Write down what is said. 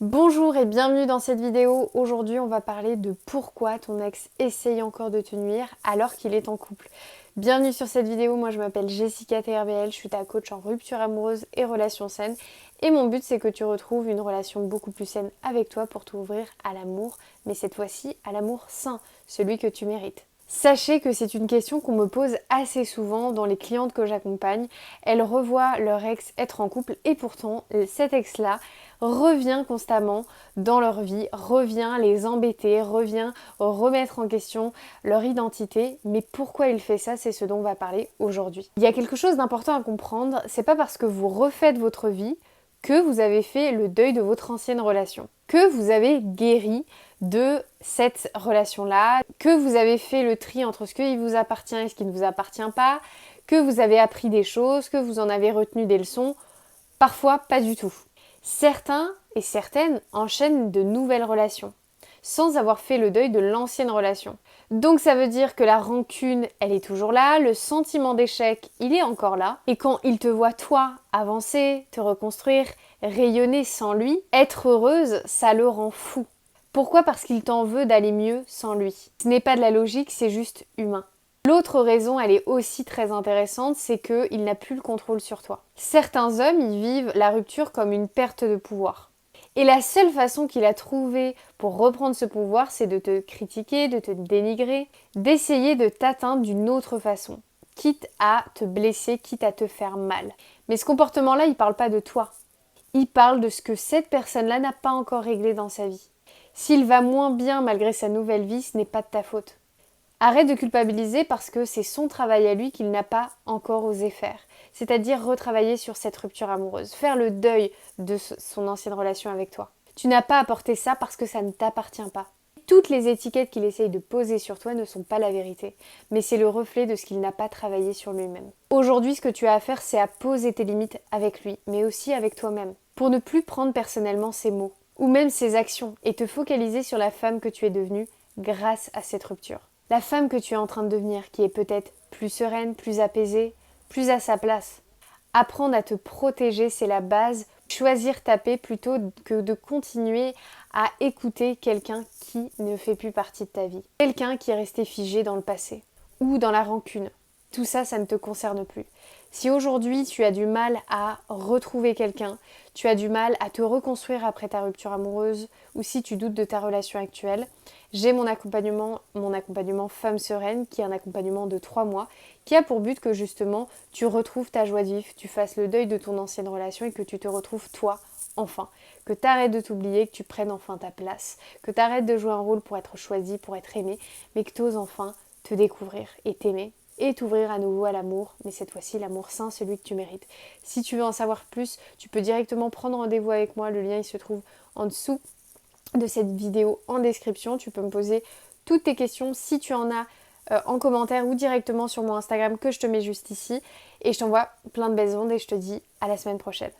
Bonjour et bienvenue dans cette vidéo. Aujourd'hui, on va parler de pourquoi ton ex essaye encore de te nuire alors qu'il est en couple. Bienvenue sur cette vidéo, moi je m'appelle Jessica TRBL, je suis ta coach en rupture amoureuse et relations saines. Et mon but c'est que tu retrouves une relation beaucoup plus saine avec toi pour t'ouvrir à l'amour, mais cette fois-ci à l'amour sain, celui que tu mérites. Sachez que c'est une question qu'on me pose assez souvent dans les clientes que j'accompagne. Elles revoient leur ex être en couple et pourtant cet ex-là revient constamment dans leur vie, revient les embêter, revient remettre en question leur identité. Mais pourquoi il fait ça, c'est ce dont on va parler aujourd'hui. Il y a quelque chose d'important à comprendre, c'est pas parce que vous refaites votre vie que vous avez fait le deuil de votre ancienne relation, que vous avez guéri de cette relation-là, que vous avez fait le tri entre ce qui vous appartient et ce qui ne vous appartient pas, que vous avez appris des choses, que vous en avez retenu des leçons. Parfois, pas du tout. Certains et certaines enchaînent de nouvelles relations, sans avoir fait le deuil de l'ancienne relation. Donc ça veut dire que la rancune, elle est toujours là, le sentiment d'échec, il est encore là, et quand il te voit toi avancer, te reconstruire, rayonner sans lui, être heureuse, ça le rend fou. Pourquoi? Parce qu'il t'en veut d'aller mieux sans lui. Ce n'est pas de la logique, c'est juste humain. L'autre raison, elle est aussi très intéressante, c'est qu'il n'a plus le contrôle sur toi. Certains hommes, ils vivent la rupture comme une perte de pouvoir. Et la seule façon qu'il a trouvé pour reprendre ce pouvoir, c'est de te critiquer, de te dénigrer, d'essayer de t'atteindre d'une autre façon, quitte à te blesser, quitte à te faire mal. Mais ce comportement-là, il parle pas de toi. Il parle de ce que cette personne-là n'a pas encore réglé dans sa vie. S'il va moins bien malgré sa nouvelle vie, ce n'est pas de ta faute. Arrête de culpabiliser parce que c'est son travail à lui qu'il n'a pas encore osé faire. C'est-à-dire retravailler sur cette rupture amoureuse, faire le deuil de son ancienne relation avec toi. Tu n'as pas apporté ça parce que ça ne t'appartient pas. Toutes les étiquettes qu'il essaye de poser sur toi ne sont pas la vérité, mais c'est le reflet de ce qu'il n'a pas travaillé sur lui-même. Aujourd'hui, ce que tu as à faire, c'est à poser tes limites avec lui, mais aussi avec toi-même, pour ne plus prendre personnellement ses mots, ou même ses actions, et te focaliser sur la femme que tu es devenue grâce à cette rupture. La femme que tu es en train de devenir, qui est peut-être plus sereine, plus apaisée, plus à sa place. Apprendre à te protéger, c'est la base. Choisir ta paix plutôt que de continuer à écouter quelqu'un qui ne fait plus partie de ta vie. Quelqu'un qui est resté figé dans le passé ou dans la rancune. Tout ça, ça ne te concerne plus. Si aujourd'hui tu as du mal à retrouver quelqu'un, tu as du mal à te reconstruire après ta rupture amoureuse ou si tu doutes de ta relation actuelle, j'ai mon accompagnement Femme Sereine qui est un accompagnement de 3 mois qui a pour but que justement tu retrouves ta joie de vivre, tu fasses le deuil de ton ancienne relation et que tu te retrouves toi enfin. Que tu arrêtes de t'oublier, que tu prennes enfin ta place, que tu arrêtes de jouer un rôle pour être choisi, pour être aimé, mais que tu oses enfin te découvrir et t'aimer et t'ouvrir à nouveau à l'amour, mais cette fois-ci l'amour sain, celui que tu mérites. Si tu veux en savoir plus, tu peux directement prendre rendez-vous avec moi, le lien il se trouve en dessous de cette vidéo en description. Tu peux me poser toutes tes questions si tu en as en commentaire ou directement sur mon Instagram que je te mets juste ici. Et je t'envoie plein de belles ondes et je te dis à la semaine prochaine.